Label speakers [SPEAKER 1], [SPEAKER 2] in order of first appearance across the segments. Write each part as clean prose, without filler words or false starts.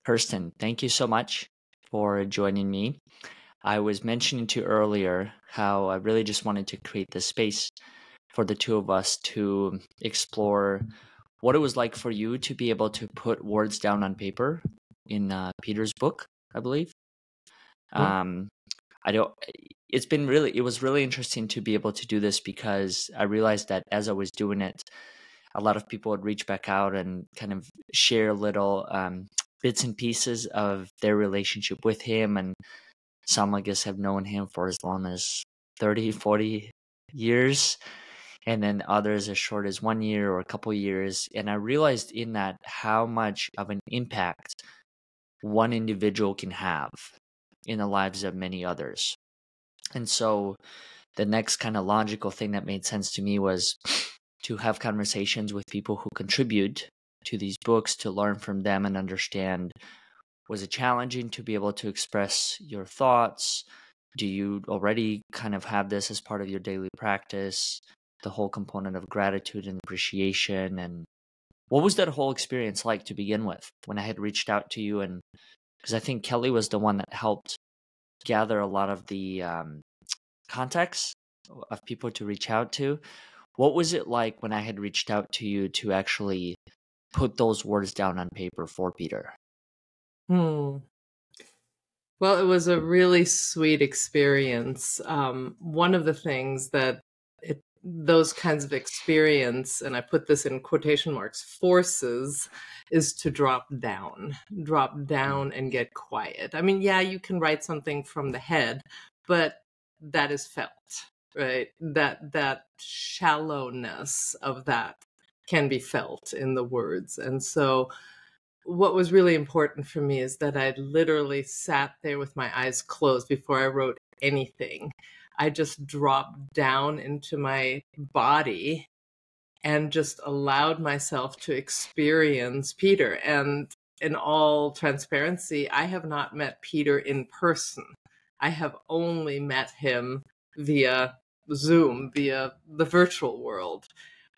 [SPEAKER 1] Kirsten, thank you so much for joining me. I was mentioning to you earlier how I really just wanted to create this space for the two of us to explore what it was like for you to be able to put words down on paper in Peter's book, I believe.
[SPEAKER 2] Mhm.
[SPEAKER 1] Um, I don't. It was really interesting to be able to do this because I realized that as I was doing it, a lot of people would reach back out and kind of share little bits and pieces of their relationship with him. And some, I guess, have known him for as long as 30, 40 years. And then others as short as 1 year or a couple years. And I realized in that how much of an impact one individual can have in the lives of many others. And so the next kind of logical thing that made sense to me was to have conversations with people who contribute to these books, to learn from them and understand, was it challenging to be able to express your thoughts? Do you already kind of have this as part of your daily practice? The whole component of gratitude and appreciation. And what was that whole experience like to begin with when I had reached out to you? And because I think Kelly was the one that helped gather a lot of the context of people to reach out to. What was it like when I had reached out to you to actually put those words down on paper for Peter?
[SPEAKER 2] Hmm. Well, it was a really sweet experience. One of the things that those kinds of experience, and I put this in quotation marks, forces, is to drop down and get quiet. I mean, yeah, you can write something from the head, but that is felt, right? That shallowness of that can be felt in the words. And so what was really important for me is that I literally sat there with my eyes closed before I wrote anything. I just dropped down into my body and just allowed myself to experience Peter. And in all transparency, I have not met Peter in person. I have only met him via Zoom, via the virtual world.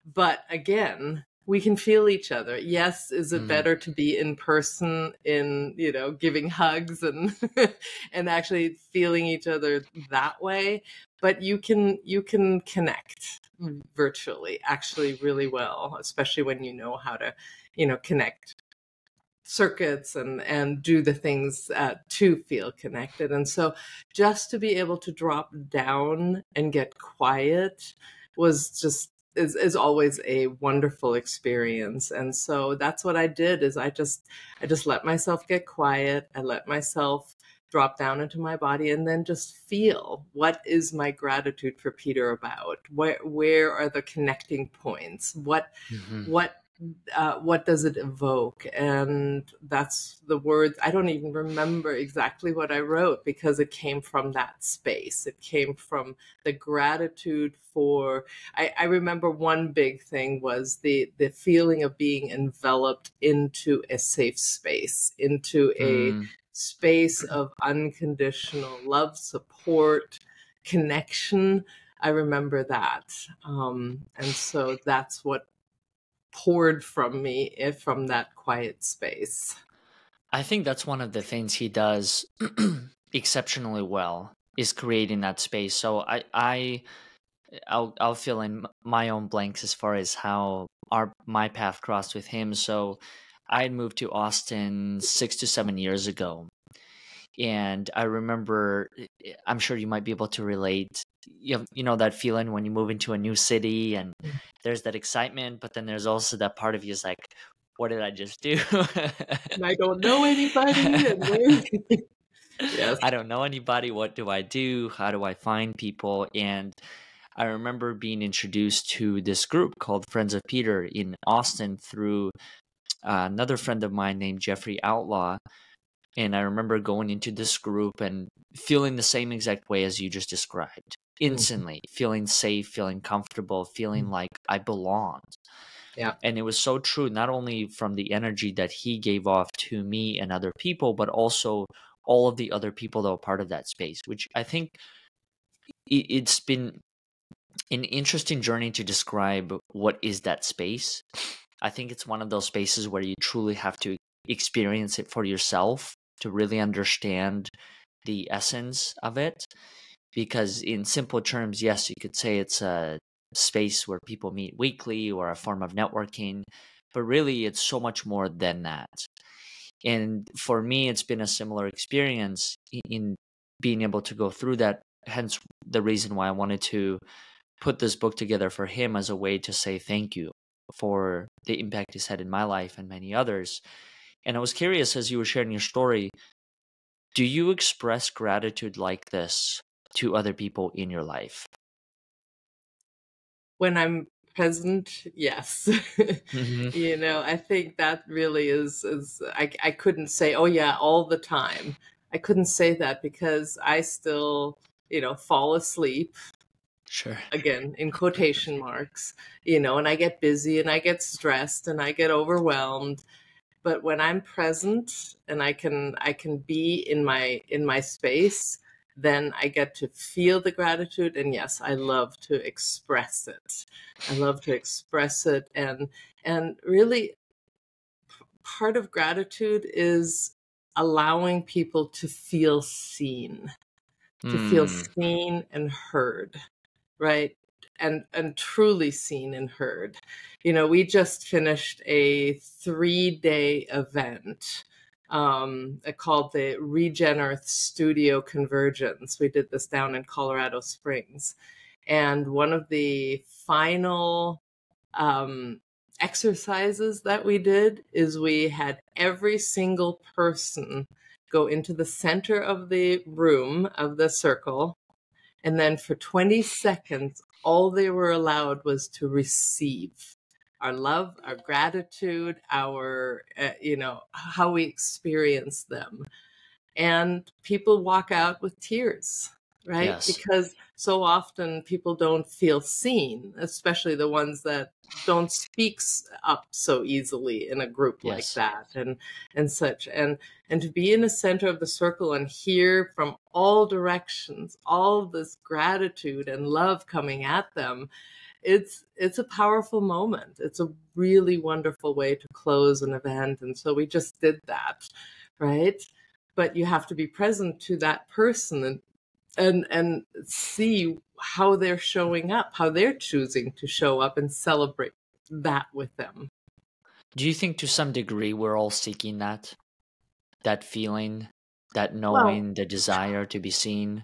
[SPEAKER 2] But again, we can feel each other. Yes, is it better to be in person in, giving hugs and and actually feeling each other that way? But you can connect virtually actually really well, especially when you know how to, connect circuits and do the things to feel connected. And so just to be able to drop down and get quiet was just is always a wonderful experience. And so that's what I did, is I just let myself get quiet. I let myself drop down into my body and then just feel, what is my gratitude for Peter about? Where are the connecting points? What does it evoke? And that's the words. I don't even remember exactly what I wrote because it came from that space. It came from the gratitude for, I remember one big thing was the feeling of being enveloped into a safe space, into a space of unconditional love, support, connection. I remember that. And so that's what poured from me from that quiet space.
[SPEAKER 1] I think that's one of the things he does exceptionally well, is creating that space. So I'll fill in my own blanks as far as how my path crossed with him. So I had moved to Austin 6 to 7 years ago. And I remember, I'm sure you might be able to relate, you know that feeling when you move into a new city and there's that excitement, but then there's also that part of you is like, what did I just do?
[SPEAKER 2] I don't know anybody. And yes.
[SPEAKER 1] I don't know anybody. What do I do? How do I find people? And I remember being introduced to this group called Friends of Peter in Austin through another friend of mine named Jeffrey Outlaw. And I remember going into this group and feeling the same exact way as you just described. Instantly, feeling safe, feeling comfortable, feeling like I belonged.
[SPEAKER 2] Yeah.
[SPEAKER 1] And it was so true, not only from the energy that he gave off to me and other people, but also all of the other people that were part of that space, which I think it's been an interesting journey to describe what is that space. I think it's one of those spaces where you truly have to experience it for yourself to really understand the essence of it. Because in simple terms, yes, you could say it's a space where people meet weekly or a form of networking, but really it's so much more than that. And for me, it's been a similar experience in being able to go through that. Hence the reason why I wanted to put this book together for him, as a way to say thank you for the impact he's had in my life and many others. And I was curious, as you were sharing your story, do you express gratitude like this to other people in your life?
[SPEAKER 2] When I'm present, yes.
[SPEAKER 1] Mm-hmm.
[SPEAKER 2] I think that really is I couldn't say, oh yeah, all the time. I couldn't say that because I still, fall asleep,
[SPEAKER 1] Sure.
[SPEAKER 2] again, in quotation marks, and I get busy and I get stressed and I get overwhelmed. But when I'm present and I can be in my space, then I get to feel the gratitude. And yes, I love to express it. I love to express it. And really, part of gratitude is allowing people to feel seen,
[SPEAKER 1] Mm,
[SPEAKER 2] and heard, right? And truly seen and heard. We just finished a 3-day event called the Regenerate Studio Convergence. We did this down in Colorado Springs. And one of the final um, exercises that we did is we had every single person go into the center of the room, of the circle, and then for 20 seconds, all they were allowed was to receive our love, our gratitude, our, how we experience them. And people walk out with tears, right?
[SPEAKER 1] yes.
[SPEAKER 2] Because so often people don't feel seen, especially the ones that don't speak up so easily in a group like
[SPEAKER 1] Yes.
[SPEAKER 2] that, and such. And to be in the center of the circle and hear from all directions all this gratitude and love coming at them, it's a powerful moment. It's a really wonderful way to close an event. And so we just did that, right? But you have to be present to that person and see how they're showing up, how they're choosing to show up, and celebrate that with them.
[SPEAKER 1] Do you think to some degree we're all seeking that feeling, that
[SPEAKER 2] Well,
[SPEAKER 1] knowing, the desire to be seen?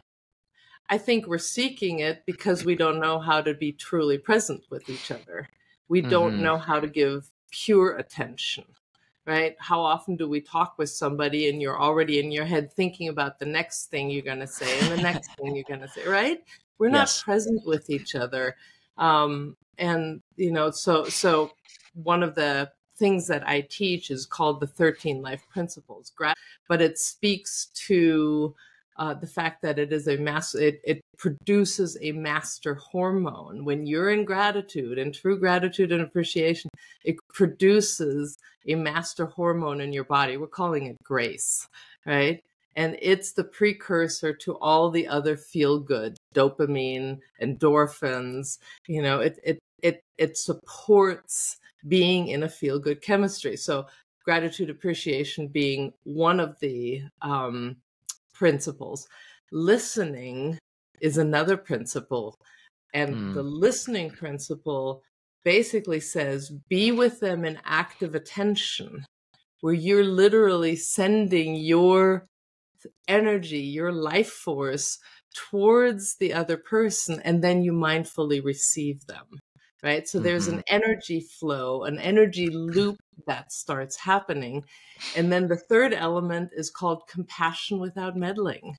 [SPEAKER 2] I think we're seeking it because we don't know how to be truly present with each other. We don't
[SPEAKER 1] Mm-hmm.
[SPEAKER 2] know how to give pure attention, right? How often do we talk with somebody and you're already in your head thinking about the next thing you're going to say and the next thing you're going to say, right? We're not
[SPEAKER 1] Yes.
[SPEAKER 2] present with each other. And, so one of the things that I teach is called the 13 life principles, but it speaks to the fact that it is it produces a master hormone. When you're in gratitude and true gratitude and appreciation, it produces a master hormone in your body. We're calling it grace, right? And it's the precursor to all the other feel good, dopamine, endorphins. It supports being in a feel good chemistry. So gratitude appreciation being one of the principles. Listening is another principle. And the
[SPEAKER 1] Mm.
[SPEAKER 2] listening principle basically says be with them in active attention, where you're literally sending your energy, your life force towards the other person, and then you mindfully receive them, right? So there's
[SPEAKER 1] Mm-hmm.
[SPEAKER 2] an energy flow, an energy loop that starts happening. And then the third element is called compassion without meddling.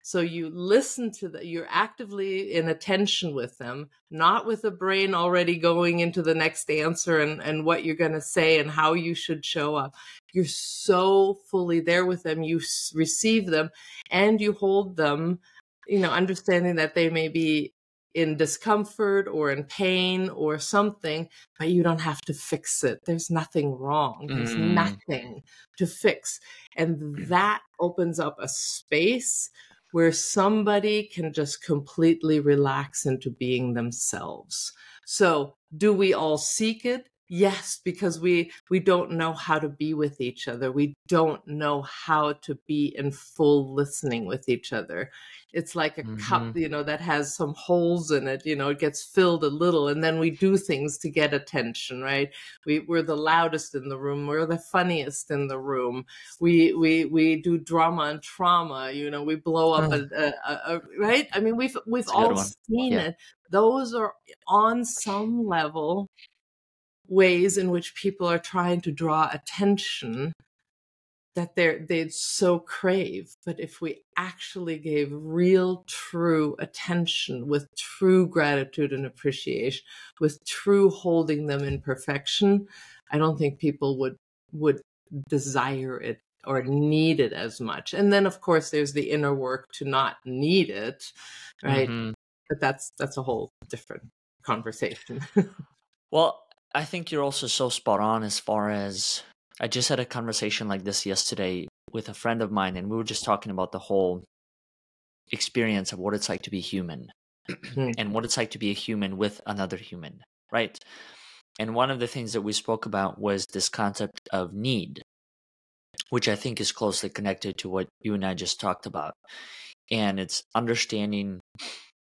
[SPEAKER 2] So you listen to you're actively in attention with them, not with the brain already going into the next answer and what you're going to say and how you should show up. You're so fully there with them. You receive them and you hold them, understanding that they may be in discomfort or in pain or something, but you don't have to fix it. There's nothing wrong. There's
[SPEAKER 1] Mm.
[SPEAKER 2] nothing to fix. And that opens up a space where somebody can just completely relax into being themselves. So, do we all seek it? Yes, because we don't know how to be with each other. We don't know how to be in full listening with each other. It's like a cup,
[SPEAKER 1] Mm-hmm.
[SPEAKER 2] you know, that has some holes in it, you know, it gets filled a little, and then we do things to get attention, right? We're the loudest in the room, we're the funniest in the room. We do drama and trauma, you know, we blow up right? I mean, we've
[SPEAKER 1] That's a good
[SPEAKER 2] all
[SPEAKER 1] one.
[SPEAKER 2] seen
[SPEAKER 1] Yeah.
[SPEAKER 2] it. Those are on some level ways in which people are trying to draw attention that they'd so crave. But if we actually gave real, true attention with true gratitude and appreciation, with true holding them in perfection, I don't think people would desire it or need it as much. And then, of course, there's the inner work to not need it, right?
[SPEAKER 1] Mm-hmm.
[SPEAKER 2] But that's a whole different conversation.
[SPEAKER 1] Well, I think you're also so spot on as far as I just had a conversation like this yesterday with a friend of mine, and we were just talking about the whole experience of what it's like to be human and what it's like to be a human with another human, right? And one of the things that we spoke about was this concept of need, which I think is closely connected to what you and I just talked about. And it's understanding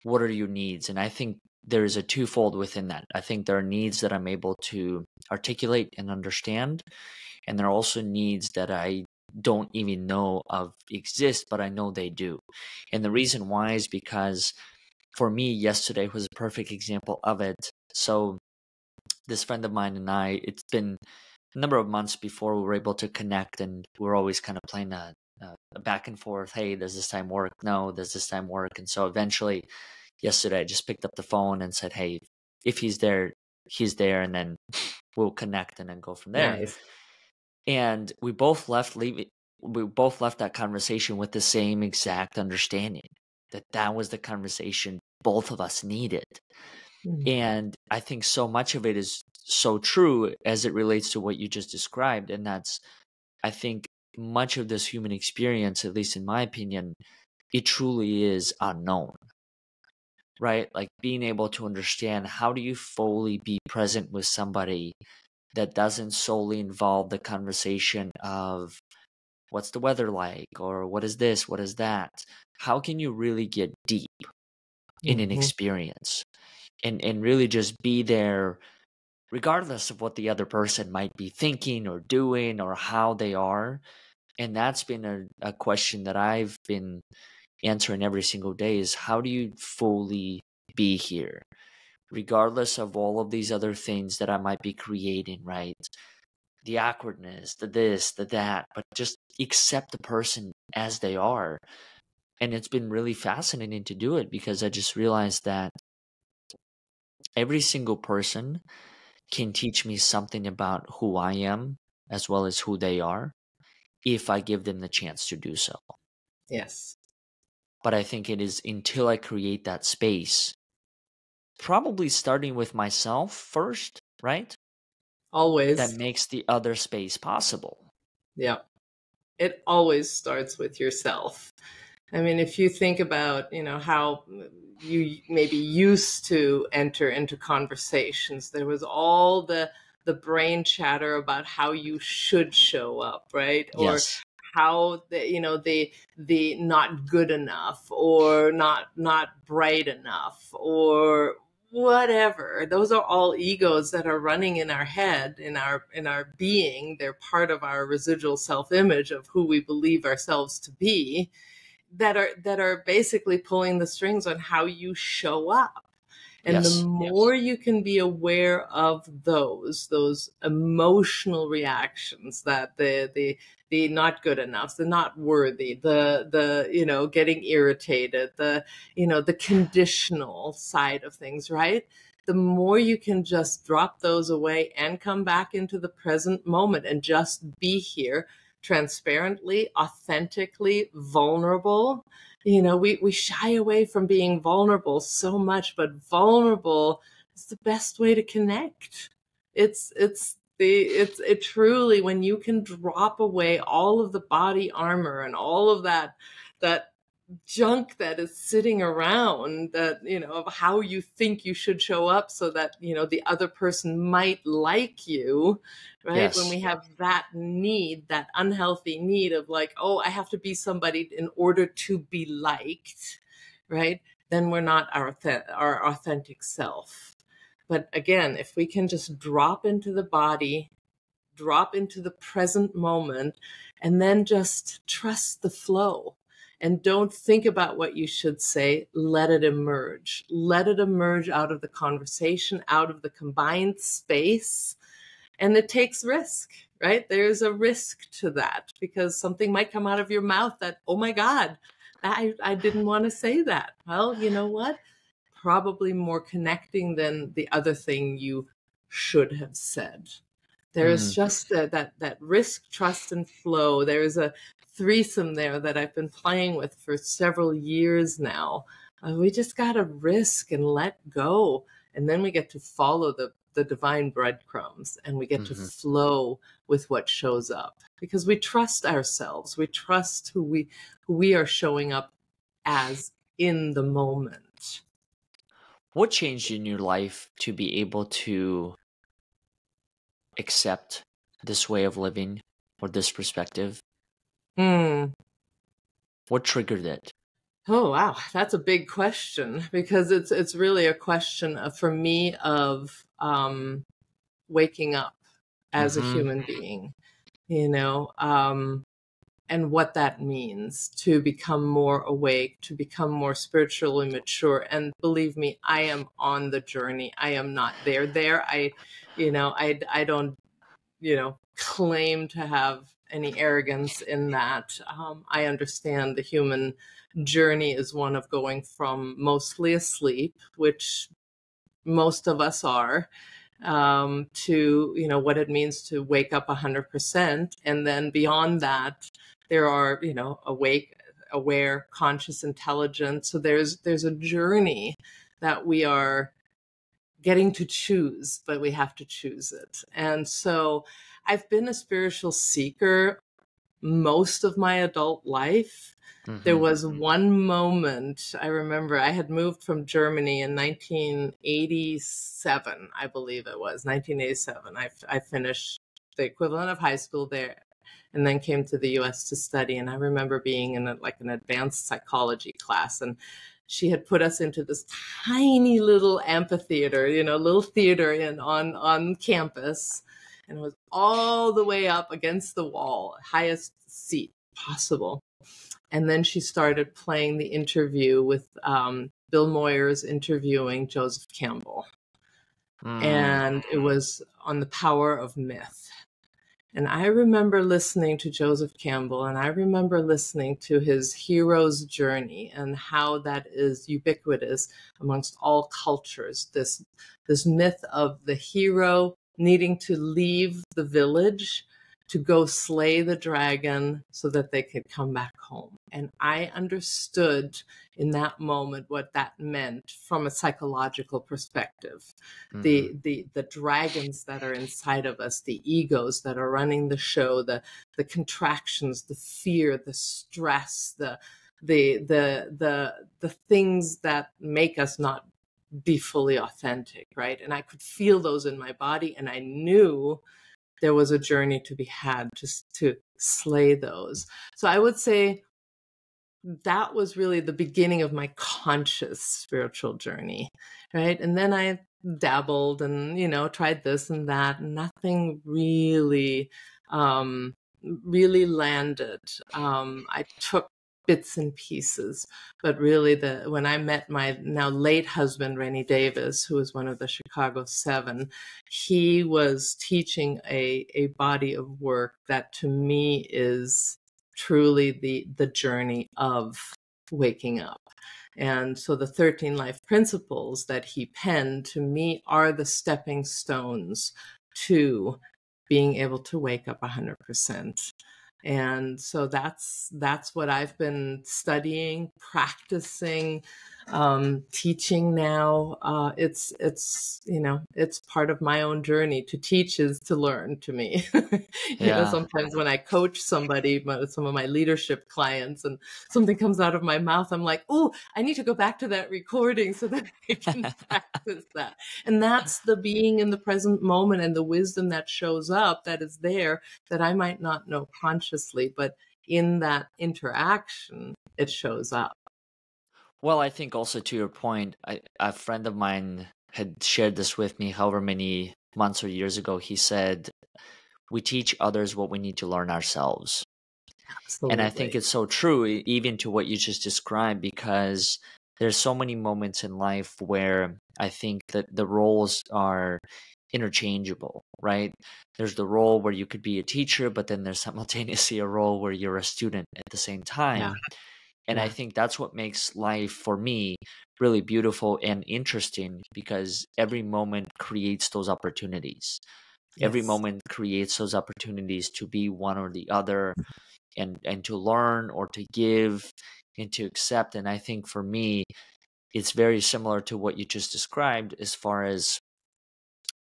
[SPEAKER 1] what are your needs. And I think there is a twofold within that. I think there are needs that I'm able to articulate and understand. And there are also needs that I don't even know of exist, but I know they do. And the reason why is because for me, yesterday was a perfect example of it. So this friend of mine and I, it's been a number of months before we were able to connect, and we're always kind of playing a back and forth. Hey, does this time work? No, does this time work? And so eventually, yesterday, I just picked up the phone and said, "Hey, if he's there, he's there," and then we'll connect and then go from there.
[SPEAKER 2] Nice.
[SPEAKER 1] And we both left leaving. We both left that conversation with the same exact understanding that that was the conversation both of us needed. And I think so much of it is so true as it relates to what you just described. And that's, I think, much of this human experience, at least in my opinion, it truly is unknown, right? Like being able to understand how do you fully be present with somebody that doesn't solely involve the conversation of what's the weather like or what is this, what is that? How can you really get deep in an
[SPEAKER 2] Mm-hmm.
[SPEAKER 1] experience and really just be there regardless of what the other person might be thinking or doing or how they are? And that's been a question that I've been answering every single day is how do you fully be here? Regardless of all of these other things that I might be creating, right? The awkwardness, the this, the that, but just accept the person as they are. And it's been really fascinating to do it because I just realized that every single person can teach me something about who I am as well as who they are if I give them the chance to do so.
[SPEAKER 2] Yes.
[SPEAKER 1] But I think it is until I create that space, probably starting with myself first, right? That
[SPEAKER 2] Always.
[SPEAKER 1] makes the other space possible.
[SPEAKER 2] Yeah. It always starts with yourself. I mean, if you think about, you know, how you maybe used to enter into conversations, there was all the brain chatter about how you should show up, right? Or
[SPEAKER 1] Yes.
[SPEAKER 2] how you know, the not good enough or not bright enough or whatever. Those are all egos that are running in our head, in our being. They're part of our residual self-image of who we believe ourselves to be, that are basically pulling the strings on how you show up. And the
[SPEAKER 1] Yes.
[SPEAKER 2] more you can be aware of those emotional reactions, that the not good enough, the not worthy, the you know, getting irritated, the you know, the conditional side of things, right? The more you can just drop those away and come back into the present moment and just be here transparently, authentically vulnerable. You know, we shy away from being vulnerable so much, but vulnerable is the best way to connect. It truly, when you can drop away all of the body armor and all of that junk that is sitting around, that, you know, of how you think you should show up so that, you know, the other person might like you, right? When
[SPEAKER 1] Yes.
[SPEAKER 2] we have that need, that unhealthy need of like, oh, I have to be somebody in order to be liked, right? Then we're not our authentic self. But again, if we can just drop into the body, drop into the present moment, and then just trust the flow. And don't think about what you should say. Let it emerge. Let it emerge out of the conversation, out of the combined space. And it takes risk, right? There's a risk to that, because something might come out of your mouth that, oh my God, I didn't want to say that. Well, you know what? Probably more connecting than the other thing you should have said. There's
[SPEAKER 1] Mm.
[SPEAKER 2] just that risk, trust, and flow. There's a threesome there that I've been playing with for several years now. We just got to risk and let go. And then we get to follow the divine breadcrumbs, and we get to
[SPEAKER 1] Mm-hmm.
[SPEAKER 2] flow with what shows up, because we trust ourselves. We trust who we are showing up as in the moment.
[SPEAKER 1] What changed in your life to be able to accept this way of living or this perspective?
[SPEAKER 2] Hmm.
[SPEAKER 1] What triggered it?
[SPEAKER 2] Oh, wow. That's a big question, because it's really a question of, for me, of waking up as a
[SPEAKER 1] Mm-hmm.
[SPEAKER 2] human being, you know, and what that means to become more awake, to become more spiritually mature. And believe me, I am on the journey. I am not there. I don't, claim to have any arrogance in that. I understand the human journey is one of going from mostly asleep, which most of us are, to, what it means to wake up 100%. And then beyond that, there are, awake, aware, conscious, intelligent. So there's a journey that we are getting to choose, but we have to choose it. And so I've been a spiritual seeker most of my adult life. There
[SPEAKER 1] Mm-hmm.
[SPEAKER 2] was one moment I remember. I had moved from Germany in 1987, I believe it was 1987. I finished the equivalent of high school there, and then came to the US to study. And I remember being in an advanced psychology class, and she had put us into this tiny little amphitheater, little theater on campus. And it was all the way up against the wall, highest seat possible. And then she started playing the interview with Bill Moyers interviewing Joseph Campbell.
[SPEAKER 1] Mm.
[SPEAKER 2] And it was on the power of myth. And I remember listening to Joseph Campbell, and I remember listening to his hero's journey and how that is ubiquitous amongst all cultures. This myth of the hero needing to leave the village to go slay the dragon so that they could come back home. And I understood in that moment what that meant from a psychological perspective.
[SPEAKER 1] Mm-hmm.
[SPEAKER 2] The dragons that are inside of us, the egos that are running the show, the contractions, the fear, the stress, the things that make us not be fully authentic, right? And I could feel those in my body, and I knew there was a journey to be had just to slay those. So I would say that was really the beginning of my conscious spiritual journey, right? And then I dabbled and, tried this and that, and nothing really, really landed. I took bits and pieces, but really when I met my now late husband, Rennie Davis, who was one of the Chicago 7, he was teaching a body of work that to me is truly the journey of waking up. And so the 13 life principles that he penned to me are the stepping stones to being able to wake up 100%. And so that's what I've been studying, practicing, teaching now. It's it's part of my own journey. To teach is to learn to me.
[SPEAKER 1] Yeah.
[SPEAKER 2] Sometimes when I coach somebody, some of my leadership clients, and something comes out of my mouth, I'm like, oh, I need to go back to that recording so that I can practice that. And that's the being in the present moment and the wisdom that shows up, that is there, that I might not know consciously, but in that interaction, it shows up.
[SPEAKER 1] Well, I think also to your point, a friend of mine had shared this with me however many months or years ago. He said, we teach others what we need to learn ourselves. And I think
[SPEAKER 2] Absolutely.
[SPEAKER 1] it's so true, even to what you just described, because there's so many moments in life where I think that the roles are interchangeable, right? There's the role where you could be a teacher, but then there's simultaneously a role where you're a student at the same
[SPEAKER 2] Yeah.
[SPEAKER 1] time. And I
[SPEAKER 2] Yeah.
[SPEAKER 1] think that's what makes life for me really beautiful and interesting, because every moment creates those opportunities. Every
[SPEAKER 2] Yes.
[SPEAKER 1] moment creates those opportunities to be one or the other, and to learn or to give and to accept. And I think for me, it's very similar to what you just described, as far as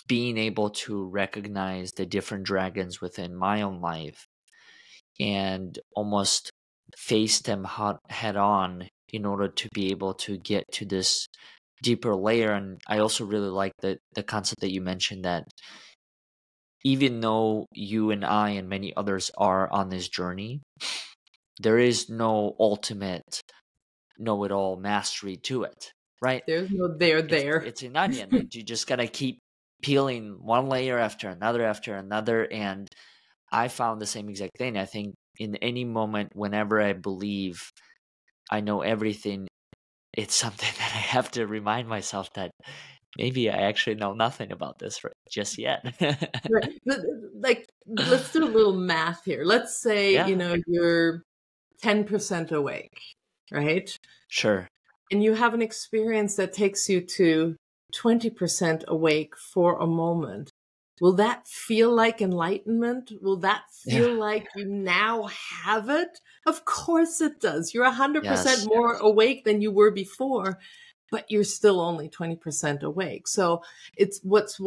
[SPEAKER 1] being able to recognize the different dragons within my own life and almost face them head on in order to be able to get to this deeper layer. And I also really like the concept that you mentioned, that even though you and I and many others are on this journey, there is no ultimate know-it-all mastery to it, right?
[SPEAKER 2] There's no there
[SPEAKER 1] It's
[SPEAKER 2] there.
[SPEAKER 1] it's an onion, and you just gotta keep peeling one layer after another. And I found the same exact thing. I think in any moment, whenever I believe I know everything, it's something that I have to remind myself that maybe I actually know nothing about this just yet.
[SPEAKER 2] Right. Like, let's do a little math here. Let's say,
[SPEAKER 1] Yeah,
[SPEAKER 2] you're 10% awake, right?
[SPEAKER 1] sure.
[SPEAKER 2] And you have an experience that takes you to 20% awake for a moment. Will that feel like enlightenment? Will that
[SPEAKER 1] Yeah.
[SPEAKER 2] feel like you now have it? Of course it does. You're 100%
[SPEAKER 1] Yes.
[SPEAKER 2] more awake than you were before, but you're still only 20% awake. So it's what's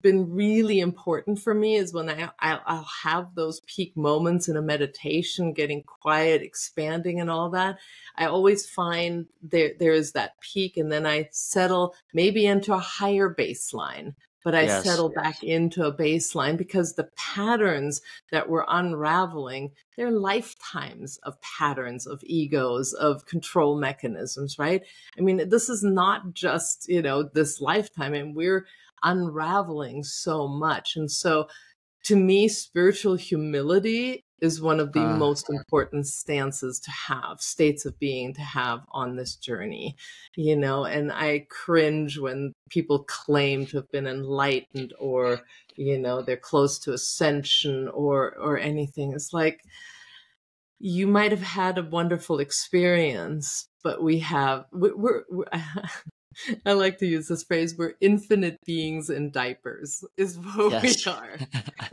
[SPEAKER 2] been really important for me is when I'll have those peak moments in a meditation, getting quiet, expanding and all that. I always find there is that peak, and then I settle maybe into a higher baseline, but I
[SPEAKER 1] Yes.
[SPEAKER 2] settle back into a baseline, because the patterns that we're unraveling, they're lifetimes of patterns, of egos, of control mechanisms, right? I mean, this is not just, this lifetime, and we're unraveling so much. And so to me, spiritual humility is one of the
[SPEAKER 1] Uh,
[SPEAKER 2] most important stances to have, states of being to have on this journey, and I cringe when people claim to have been enlightened, or, they're close to ascension, or anything. It's like, you might have had a wonderful experience, but we're I like to use this phrase, we're infinite beings in diapers, is what we
[SPEAKER 1] yes.
[SPEAKER 2] are,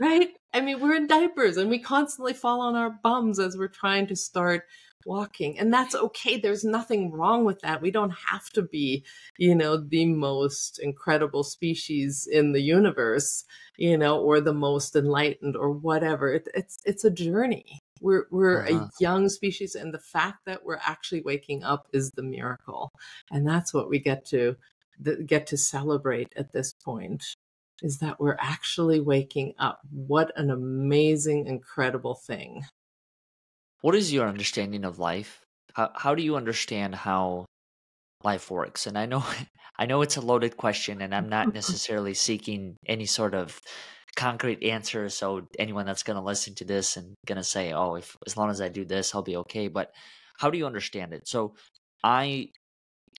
[SPEAKER 2] right? I mean, we're in diapers and we constantly fall on our bums as we're trying to start walking. And that's okay. There's nothing wrong with that. We don't have to be, the most incredible species in the universe, or the most enlightened or whatever. It's a journey. We're a
[SPEAKER 1] Uh-huh.
[SPEAKER 2] young species, and the fact that we're actually waking up is the miracle. And that's what we get to celebrate at this point, is that we're actually waking up. What an amazing, incredible thing.
[SPEAKER 1] What is your understanding of life? How do you understand how life works? And I know I know it's a loaded question, and I'm not necessarily seeking any sort of concrete answer. So anyone that's going to listen to this and going to say, "Oh, if as long as I do this, I'll be okay." But how do you understand it? So I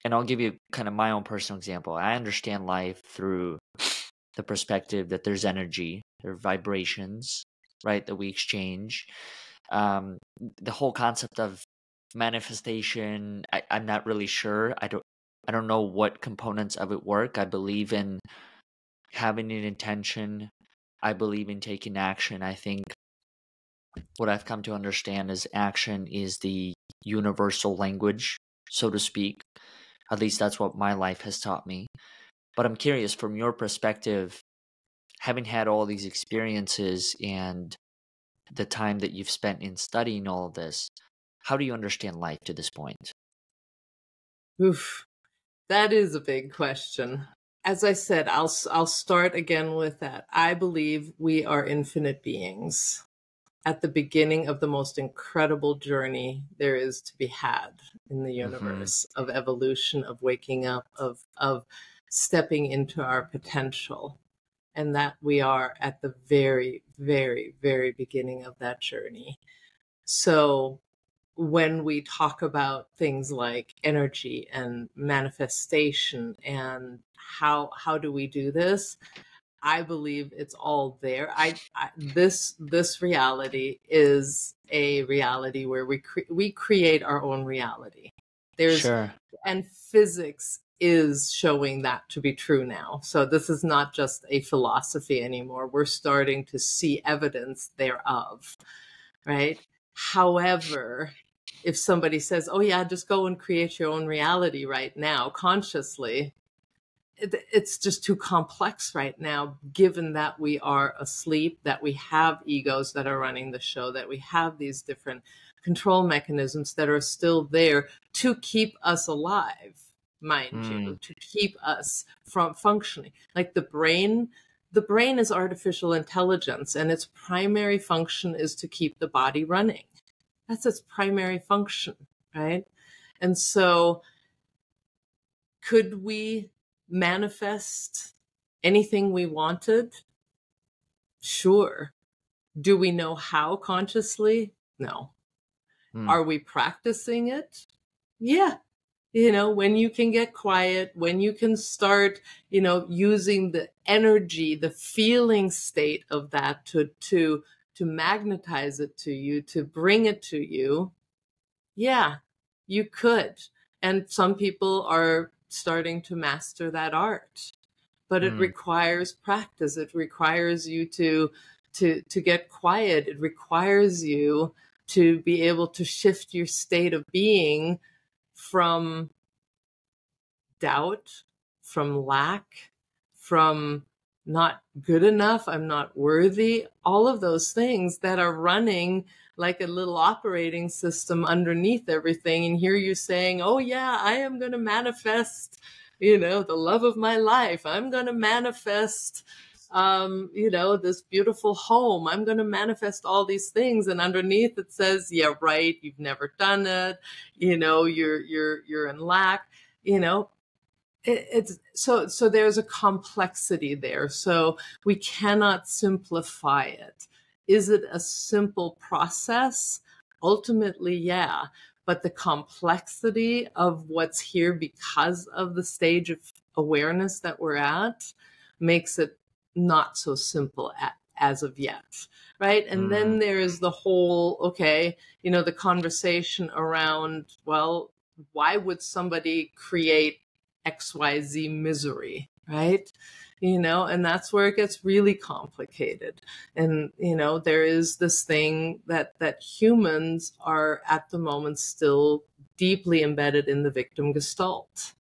[SPEAKER 1] and I'll give you kind of my own personal example. I understand life through the perspective that there's energy, there are vibrations, right, that we exchange. The whole concept of manifestation, I'm not really sure. I don't know what components of it work. I believe in having an intention. I believe in taking action. I think what I've come to understand is action is the universal language, so to speak. At least that's what my life has taught me. But I'm curious, from your perspective, having had all these experiences and the time that you've spent in studying all of this, how do you understand life to this point?
[SPEAKER 2] Oof, that is a big question. As I said, I'll start again with that. I believe we are infinite beings at the beginning of the most incredible journey there is to be had in the
[SPEAKER 1] Mm-hmm.
[SPEAKER 2] universe of evolution, of waking up, of stepping into our potential. And that we are at the very, very, very beginning of that journey. So when we talk about things like energy and manifestation and how do we do this, I believe it's all there. This reality is a reality where we create our own reality. There's
[SPEAKER 1] Sure.
[SPEAKER 2] and physics is showing that to be true now. So this is not just a philosophy anymore. We're starting to see evidence thereof, right? However, if somebody says, "Oh yeah, just go and create your own reality right now consciously," it's just too complex right now, given that we are asleep, that we have egos that are running the show, that we have these different control mechanisms that are still there to keep us alive, mind
[SPEAKER 1] Mm,
[SPEAKER 2] you, to keep us from functioning. Like the brain is artificial intelligence, and its primary function is to keep the body running. That's its primary function, right? And so could we manifest anything we wanted? Sure. Do we know how consciously? No.
[SPEAKER 1] mm,
[SPEAKER 2] Are we practicing it? Yeah. When you can get quiet, when you can start, using the energy, the feeling state of that to magnetize it to you, to bring it to you. Yeah, you could. And some people are starting to master that art, but it
[SPEAKER 1] mm,
[SPEAKER 2] requires practice. It requires you to get quiet. It requires you to be able to shift your state of being from doubt, from lack, from not good enough, I'm not worthy, all of those things that are running like a little operating system underneath everything. And here you're saying, "Oh yeah, I am going to manifest, the love of my life. I'm going to manifest, this beautiful home. I'm going to manifest all these things." And underneath it says, "Yeah, right. You've never done it. You're in lack, you know, it's so there's a complexity there. So we cannot simplify it. Is it a simple process? Ultimately, yeah. But the complexity of what's here because of the stage of awareness that we're at makes it not so simple as of yet. Right. And
[SPEAKER 1] mm.
[SPEAKER 2] then there is the whole, okay, the conversation around, well, why would somebody create XYZ misery, right? And that's where it gets really complicated. And, there is this thing that humans are at the moment still deeply embedded in the victim gestalt.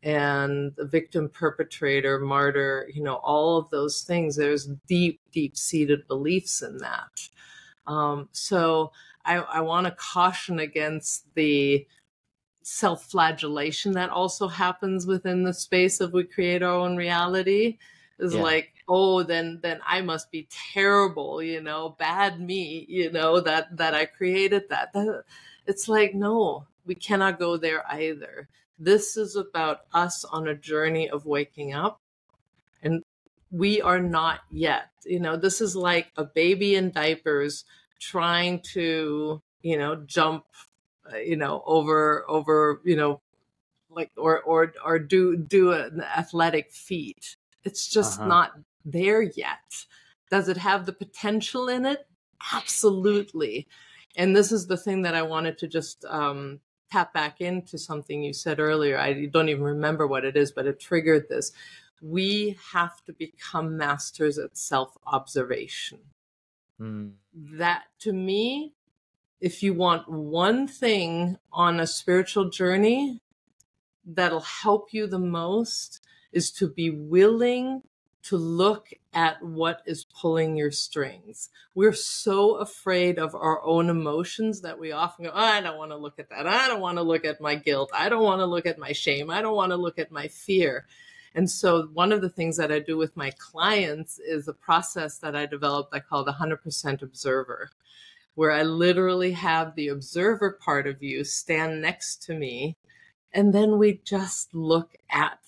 [SPEAKER 2] And the victim, perpetrator, martyr, all of those things, there's deep, deep seated beliefs in that. So I want to caution against the self-flagellation that also happens within the space of we create our own reality. Is
[SPEAKER 1] Yeah.
[SPEAKER 2] like, oh, then I must be terrible, bad me, that I created that. It's like, no, we cannot go there either. This is about us on a journey of waking up, and we are not yet. This is like a baby in diapers trying to, jump over, like, or do an athletic feat. It's just
[SPEAKER 1] Uh-huh.
[SPEAKER 2] not there yet. Does it have the potential in it? Absolutely. And this is the thing that I wanted to just tap back into something you said earlier. I don't even remember what it is, but it triggered this. We have to become masters at self-observation.
[SPEAKER 1] Mm.
[SPEAKER 2] That, to me, if you want one thing on a spiritual journey that'll help you the most, is to be willing to look at what is pulling your strings. We're so afraid of our own emotions that we often go, oh, I don't want to look at that. I don't want to look at my guilt. I don't want to look at my shame. I don't want to look at my fear. And so one of the things that I do with my clients is a process that I developed I call the 100% observer, where I literally have the observer part of you stand next to me. And then we just look at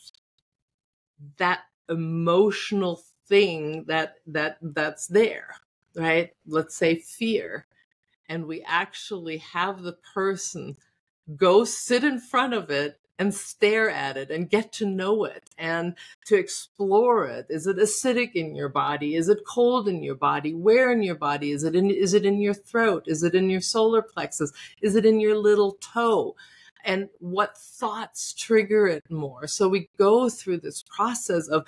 [SPEAKER 2] that emotional thing that's there, right? Let's say fear. And we actually have the person go sit in front of it and stare at it and get to know it and to explore it. Is it acidic in your body? Is it cold in your body? Where in your body? Is it in your throat? Is it in your solar plexus? Is it in your little toe? And what thoughts trigger it more? So we go through this process of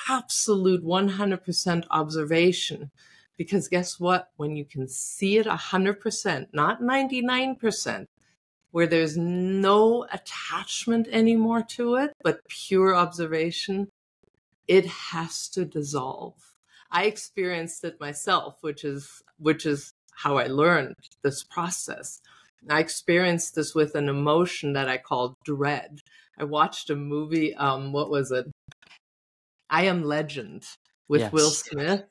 [SPEAKER 2] absolute 100% observation. Because guess what? When you can see it 100%, not 99%, where there's no attachment anymore to it, but pure observation, it has to dissolve. I experienced it myself, which is how I learned this process. I experienced this with an emotion that I called dread. I watched a movie, what was it? I Am Legend with Will
[SPEAKER 1] Yes.
[SPEAKER 2] Smith.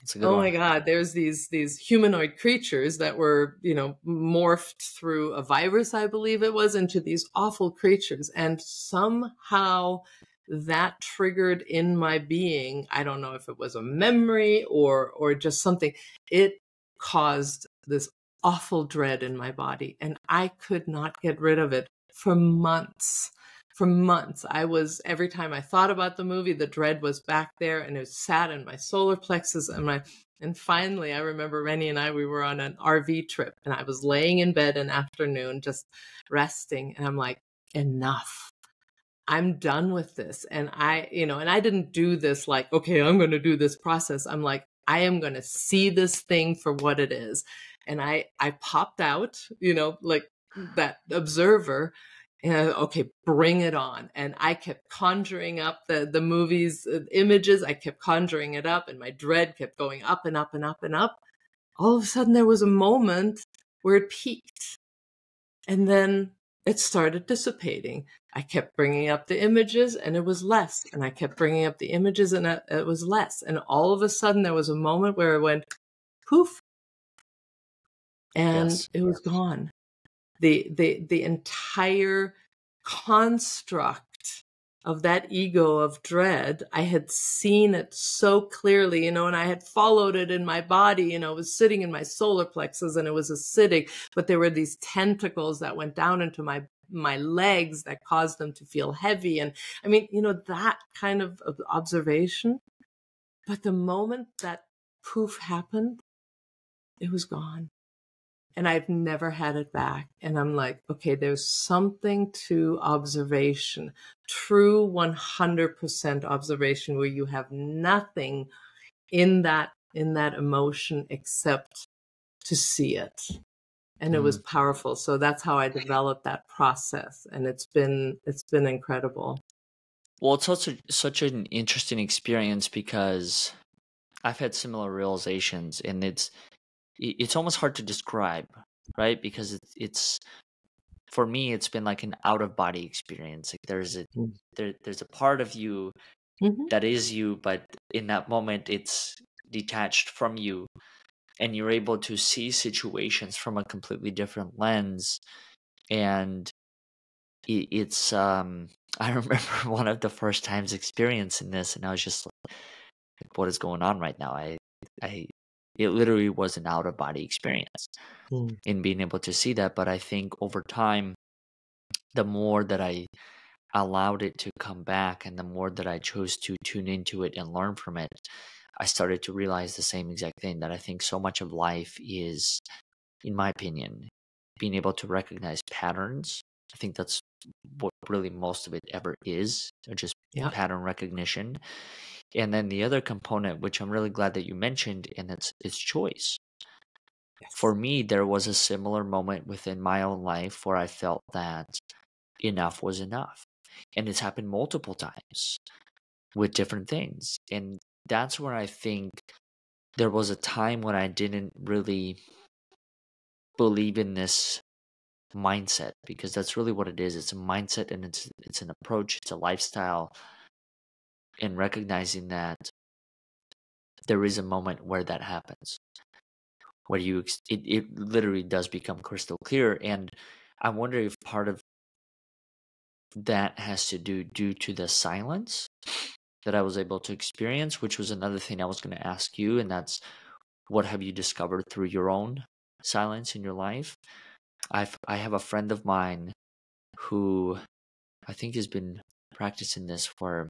[SPEAKER 1] It's a good
[SPEAKER 2] Oh
[SPEAKER 1] one.
[SPEAKER 2] my God, there's these humanoid creatures that were, morphed through a virus, I believe it was, into these awful creatures. And somehow that triggered in my being, I don't know if it was a memory or just something, it caused this awful dread in my body. And I could not get rid of it for months. For months, every time I thought about the movie, the dread was back there and it sat in my solar plexus and finally, I remember Rennie and we were on an RV trip and I was laying in bed an afternoon, just resting. And I'm like, enough. I'm done with this. And I didn't do this like, okay, I'm going to do this process. I'm like, I am going to see this thing for what it is. And I popped out, like that observer. And okay, bring it on. And I kept conjuring up the movie's images. I kept conjuring it up and my dread kept going up and up and up and up. All of a sudden there was a moment where it peaked and then it started dissipating. I kept bringing up the images and it was less. And I kept bringing up the images and it was less. And all of a sudden there was a moment where it went poof and
[SPEAKER 1] Yes.
[SPEAKER 2] it was gone. The entire construct of that ego of dread, I had seen it so clearly, and I had followed it in my body, it was sitting in my solar plexus and it was acidic, but there were these tentacles that went down into my legs that caused them to feel heavy. And I mean, that kind of observation. But the moment that poof happened, it was gone. And I've never had it back. And I'm like, okay, there's something to observation, true 100% observation, where you have nothing in that emotion except to see it. And it was powerful. So that's how I developed that process. And it's been incredible.
[SPEAKER 1] Well, it's also such an interesting experience because I've had similar realizations, and it's almost hard to describe, right? Because it's for me, it's been like an out of body experience. Like there's a part of you that is you, but in that moment, it's detached from you, and you're able to see situations from a completely different lens. And it's I remember one of the first times experiencing this, and I was just like, what is going on right now? It literally was an out of body experience in being able to see that. But I think over time, the more that I allowed it to come back and the more that I chose to tune into it and learn from it, I started to realize the same exact thing, that I think so much of life is, in my opinion, being able to recognize patterns. I think that's what really most of it ever is, or just pattern recognition. And then the other component, which I'm really glad that you mentioned, and it's choice.
[SPEAKER 2] Yes.
[SPEAKER 1] For me, there was a similar moment within my own life where I felt that enough was enough. And it's happened multiple times with different things. And that's where I think there was a time when I didn't really believe in this mindset, because that's really what it is. It's a mindset, and it's an approach, it's a lifestyle, and recognizing that there is a moment where that happens, where it literally does become crystal clear. And I wonder if part of that has to do due to the silence that I was able to experience, which was another thing I was going to ask you, and that's, what have you discovered through your own silence in your life? I have a friend of mine who I think has been practicing this for,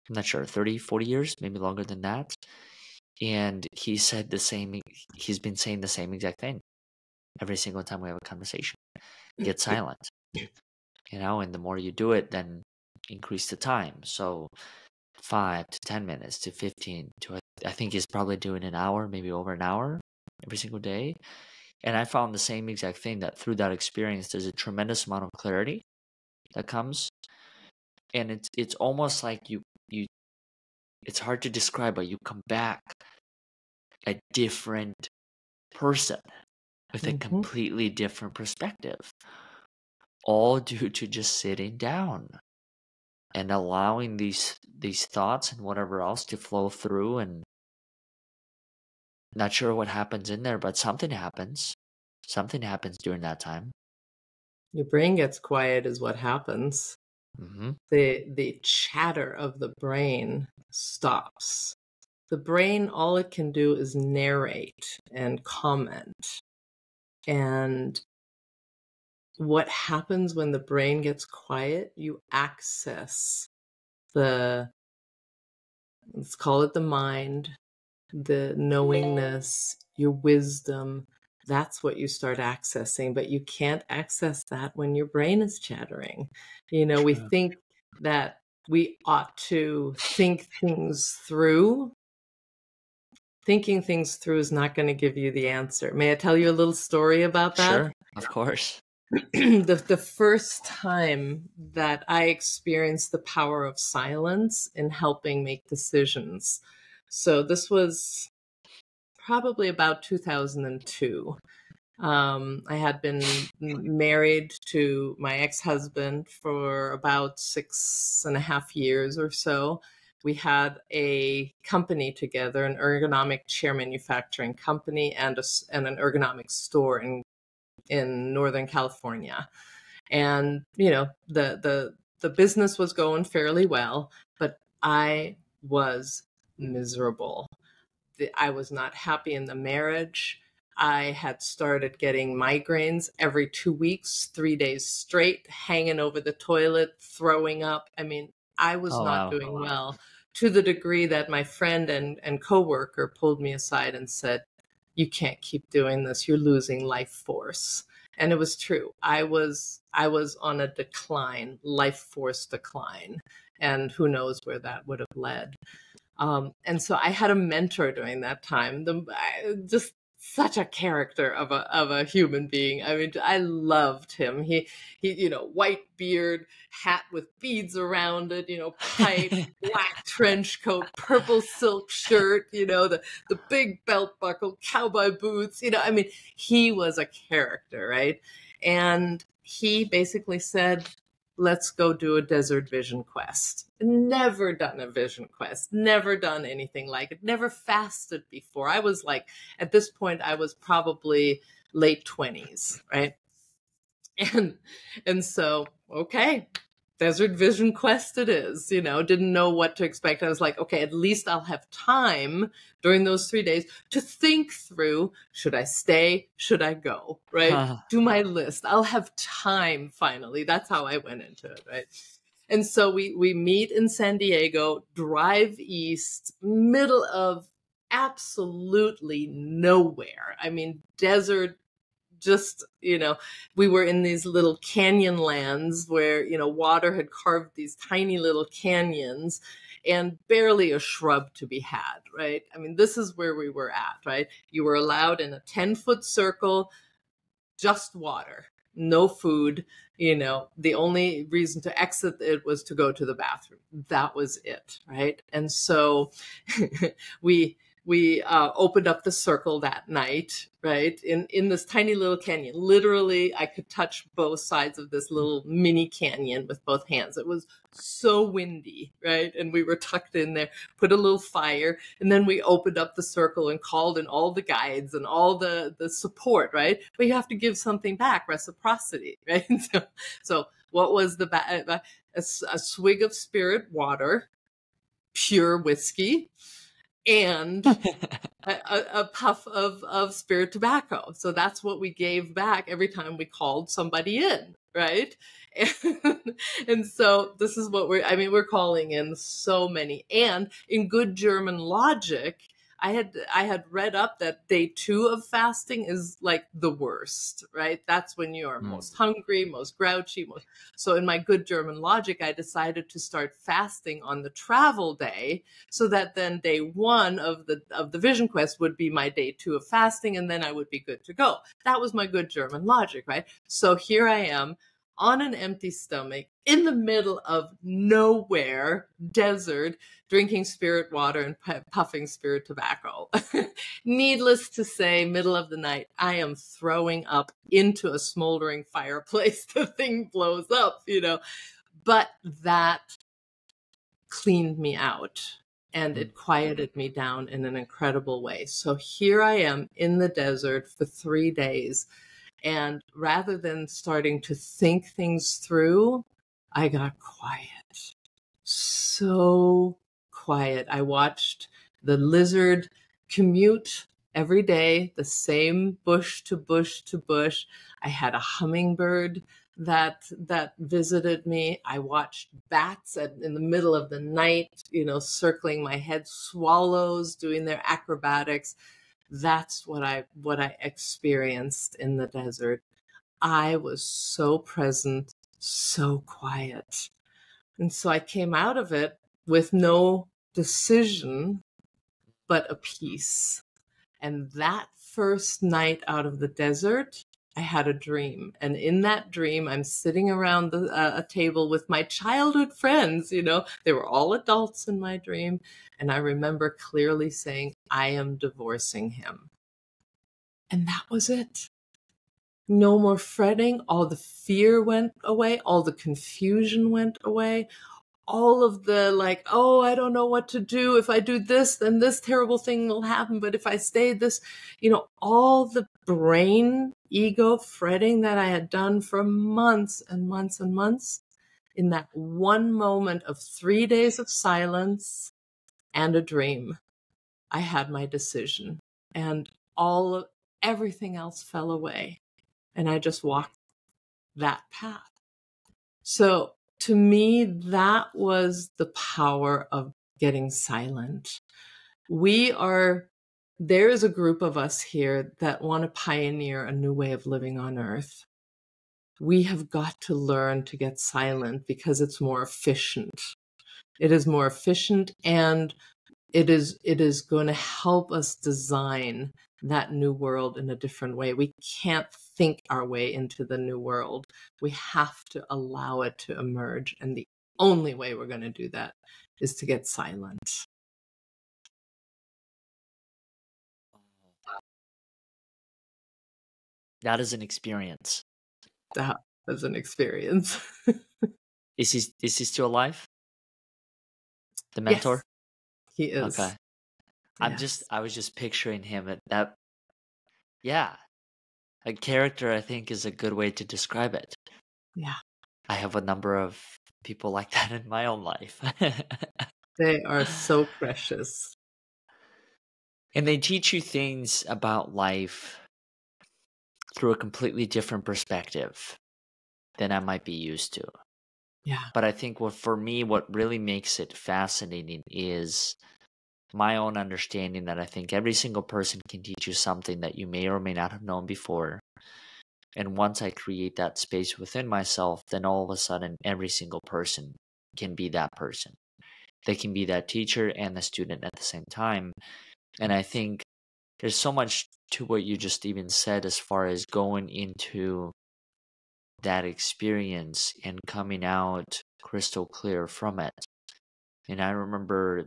[SPEAKER 1] I'm not sure, 30, 40 years, maybe longer than that. And he's been saying the same exact thing every single time we have a conversation. Get silent, and the more you do it, then increase the time. So 5 to 10 minutes to 15 to, I think he's probably doing an hour, maybe over an hour every single day. And I found the same exact thing, that through that experience, there's a tremendous amount of clarity that comes. And it's almost like you it's hard to describe, but you come back a different person with a completely different perspective, all due to just sitting down and allowing these thoughts and whatever else to flow through. And not sure what happens in there, but something happens. Something happens during that time.
[SPEAKER 2] Your brain gets quiet is what happens.
[SPEAKER 1] Mm-hmm.
[SPEAKER 2] The chatter of the brain stops. The brain, all it can do is narrate and comment. And what happens when the brain gets quiet, you access let's call it the mind, the knowingness, your wisdom. That's what you start accessing, but you can't access that when your brain is chattering. We
[SPEAKER 1] True.
[SPEAKER 2] think that we ought to think things through. Thinking things through is not going to give you the answer. May I tell you a little story about that?
[SPEAKER 1] Sure, of course.
[SPEAKER 2] The first time that I experienced the power of silence in helping make decisions. So this was probably about 2002. I had been married to my ex-husband for about 6.5 years or so. We had a company together, an ergonomic chair manufacturing company, and an ergonomic store in Northern California. And the business was going fairly well, but I was miserable. I was not happy in the marriage. I had started getting migraines every 2 weeks, 3 days straight, hanging over the toilet, throwing up. I mean, I was not doing well, to the degree that my friend and coworker pulled me aside and said, "You can't keep doing this. You're losing life force." And it was true. I was on a decline, life force decline. And who knows where that would have led. And so I had a mentor during that time, just such a character of a human being. I mean, I loved him. He, white beard, hat with beads around it, pipe, black trench coat, purple silk shirt, the big belt buckle, cowboy boots, I mean, he was a character, right? And he basically said, "Let's go do a desert vision quest." Never done a vision quest, never done anything like it, never fasted before. I was like, at this point, I was probably late 20s, right? And so, okay, desert vision quest it is, didn't know what to expect. I was like, okay, at least I'll have time during those 3 days to think through, should I stay? Should I go? Right? Do my list. I'll have time finally. That's how I went into it, right? And so we meet in San Diego, drive east, middle of absolutely nowhere. I mean, desert, just, we were in these little canyon lands where, water had carved these tiny little canyons. and barely a shrub to be had, right? I mean, this is where we were at, right? You were allowed in a 10-foot circle, just water, no food. The only reason to exit it was to go to the bathroom. That was it, right? And so we opened up the circle that night, right? In this tiny little canyon. Literally, I could touch both sides of this little mini canyon with both hands. It was so windy, right? And we were tucked in there, put a little fire, and then we opened up the circle and called in all the guides and all the support, right? But you have to give something back, reciprocity, right? So what was a swig of spirit water, pure whiskey, and a puff of spirit tobacco. So that's what we gave back every time we called somebody in, right? And so this is what we're calling in so many. And in good German logic, I had read up that day 2 of fasting is like the worst, right? That's when you are most hungry, most grouchy. So in my good German logic, I decided to start fasting on the travel day, so that then day 1 of the vision quest would be my day 2 of fasting, and then I would be good to go. That was my good German logic, right? So here I am on an empty stomach in the middle of nowhere, desert, drinking spirit water and puffing spirit tobacco. Needless to say, middle of the night, I am throwing up into a smoldering fireplace. The thing blows up, but that cleaned me out and it quieted me down in an incredible way. So here I am in the desert for 3 days. And rather than starting to think things through, I got quiet. So quiet. I watched the lizard commute every day, the same bush to bush to bush. I had a hummingbird that visited me. I watched bats in the middle of the night, circling my head, swallows doing their acrobatics. That's what I experienced in the desert. I was so present, so quiet. And so I came out of it with no decision, but a peace. And that first night out of the desert, I had a dream. And in that dream, I'm sitting around a table with my childhood friends. They were all adults in my dream. And I remember clearly saying, I am divorcing him. And that was it. No more fretting. All the fear went away. All the confusion went away. All of the I don't know what to do. If I do this, then this terrible thing will happen. But if I stay this, all the brain ego fretting that I had done for months and months and months, in that one moment of 3 days of silence and a dream, I had my decision, and everything else fell away. And I just walked that path. So to me, that was the power of getting silent. There is a group of us here that want to pioneer a new way of living on Earth. We have got to learn to get silent because it's more efficient. It is more efficient, and it is going to help us design that new world in a different way. We can't think our way into the new world. We have to allow it to emerge. And the only way we're going to do that is to get silent.
[SPEAKER 1] That is an experience.
[SPEAKER 2] That was an experience.
[SPEAKER 1] Is he still alive? The mentor?
[SPEAKER 2] Yes, he is.
[SPEAKER 1] Okay.
[SPEAKER 2] Yes.
[SPEAKER 1] I was just picturing him at that. Yeah. A character, I think, is a good way to describe it.
[SPEAKER 2] Yeah.
[SPEAKER 1] I have a number of people like that in my own life.
[SPEAKER 2] They are so precious.
[SPEAKER 1] And they teach you things about life through a completely different perspective than I might be used to.
[SPEAKER 2] Yeah.
[SPEAKER 1] But I think for me, what really makes it fascinating is my own understanding that I think every single person can teach you something that you may or may not have known before. And once I create that space within myself, then all of a sudden every single person can be that person. they can be that teacher and the student at the same time. And I think there's so much to what you just even said as far as going into that experience and coming out crystal clear from it. And I remember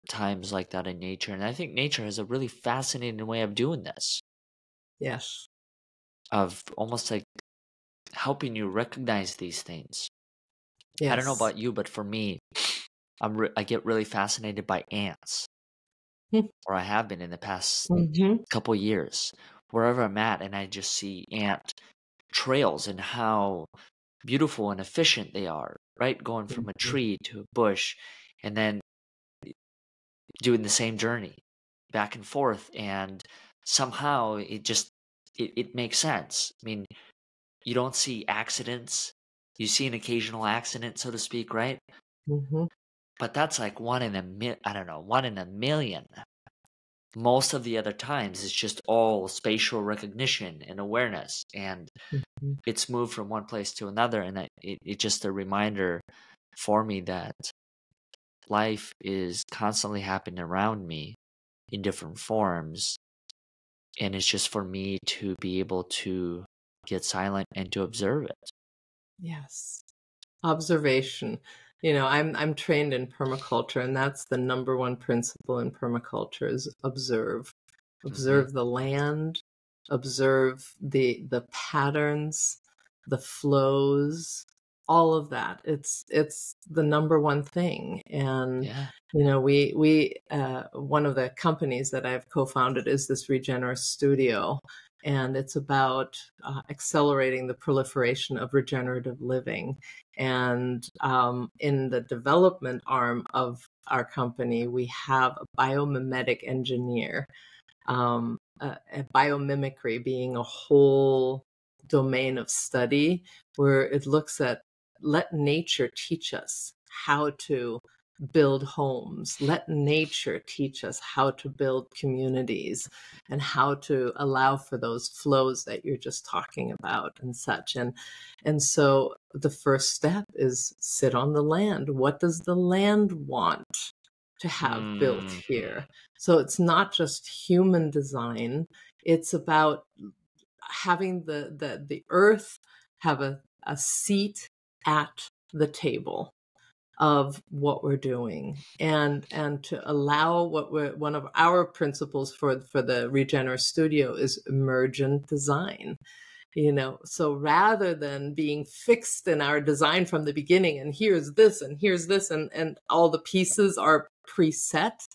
[SPEAKER 1] times like that in nature, and I think nature has a really fascinating way of doing this,
[SPEAKER 2] Yes.
[SPEAKER 1] of almost like helping you recognize these things. I don't know
[SPEAKER 2] Yes.
[SPEAKER 1] about you, but for me, I get really fascinated by ants, or I have been in the past
[SPEAKER 2] Mm-hmm.
[SPEAKER 1] couple years, wherever I'm at, and I just see ant trails and how beautiful and efficient they are, right? Going from a tree to a bush, and then doing the same journey back and forth, and somehow it makes sense. I mean, you don't see accidents. You see an occasional accident, so to speak, right?
[SPEAKER 2] Mm-hmm.
[SPEAKER 1] But that's like I don't know, 1 in a million. Most of the other times, it's just all spatial recognition and awareness, and
[SPEAKER 2] Mm-hmm.
[SPEAKER 1] it's moved from one place to another. And it's just a reminder for me that life is constantly happening around me in different forms. And it's just for me to be able to get silent and to observe it.
[SPEAKER 2] Yes. Observation. You know, I'm trained in permaculture, and that's the number one principle in permaculture is observe.
[SPEAKER 1] Hmm.
[SPEAKER 2] Observe the land, observe the patterns, the flows, all of that. It's the number one thing. And
[SPEAKER 1] Yeah.
[SPEAKER 2] you know, we one of the companies that I've co-founded is this Regenerate Studio, and it's about accelerating the proliferation of regenerative living. And in the development arm of our company, we have a biomimetic engineer, a biomimicry being a whole domain of study where it looks at let nature teach us how to build homes. Let nature teach us how to build communities and how to allow for those flows that you're just talking about and such. And so the first step is sit on the land. What does the land want to have built
[SPEAKER 1] Hmm.
[SPEAKER 2] here? So it's not just human design, it's about having the earth have a seat at the table of what we're doing, and to allow what we're one of our principles for the Regener Studio is emergent design. You know, so rather than being fixed in our design from the beginning and here's this and here's this and all the pieces are preset,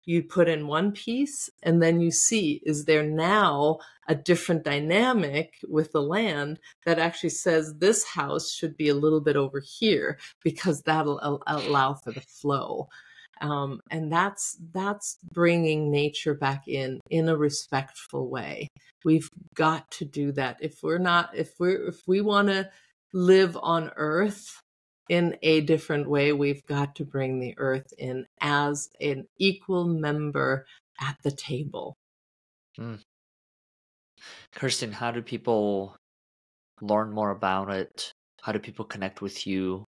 [SPEAKER 2] you put in one piece and then you see, is there now a different dynamic with the land that actually says this house should be a little bit over here because that'll allow for the flow. And that's bringing nature back in a respectful way. We've got to do that. If we want to live on earth in a different way, we've got to bring the earth in as an equal member at the table.
[SPEAKER 1] Mm. Kirsten, how do people learn more about it? How do people connect with you?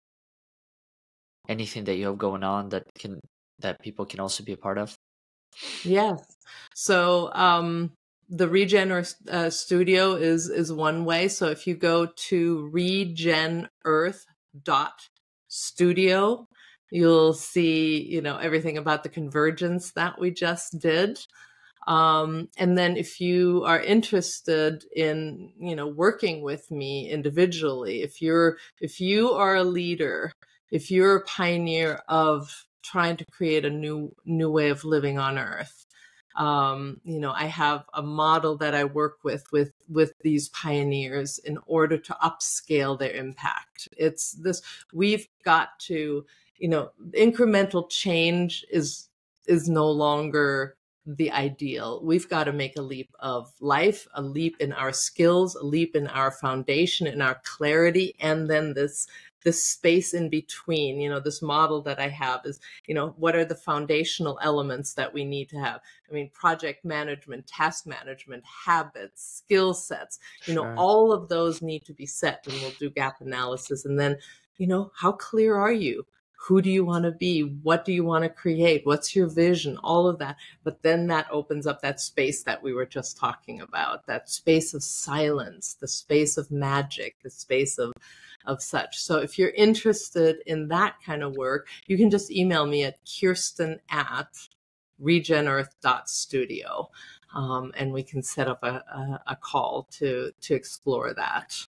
[SPEAKER 1] Anything that you have going on that people can also be a part of?
[SPEAKER 2] Yes. So the Regener Studio is one way. So if you go to regenearth.studio, you'll see, you know, everything about the convergence that we just did. And then if you are interested in, you know, working with me individually, if you are a leader, if you're a pioneer of trying to create a new way of living on earth, you know, I have a model that I work with these pioneers in order to upscale their impact. It's this, we've got to, you know, incremental change is no longer the ideal. We've got to make a leap of life, a leap in our skills, a leap in our foundation, in our clarity, and then this space in between. You know, this model that I have is, you know, what are the foundational elements that we need to have? I mean, project management, task management, habits, skill sets, you know,
[SPEAKER 1] Sure.
[SPEAKER 2] all of those need to be set, and we'll do gap analysis. And then, you know, how clear are you? Who do you want to be? What do you want to create? What's your vision? All of that. But then that opens up that space that we were just talking about, that space of silence, the space of magic, the space of such. So if you're interested in that kind of work, you can just email me at kirsten@regenearth.studio. And we can set up a call to explore that.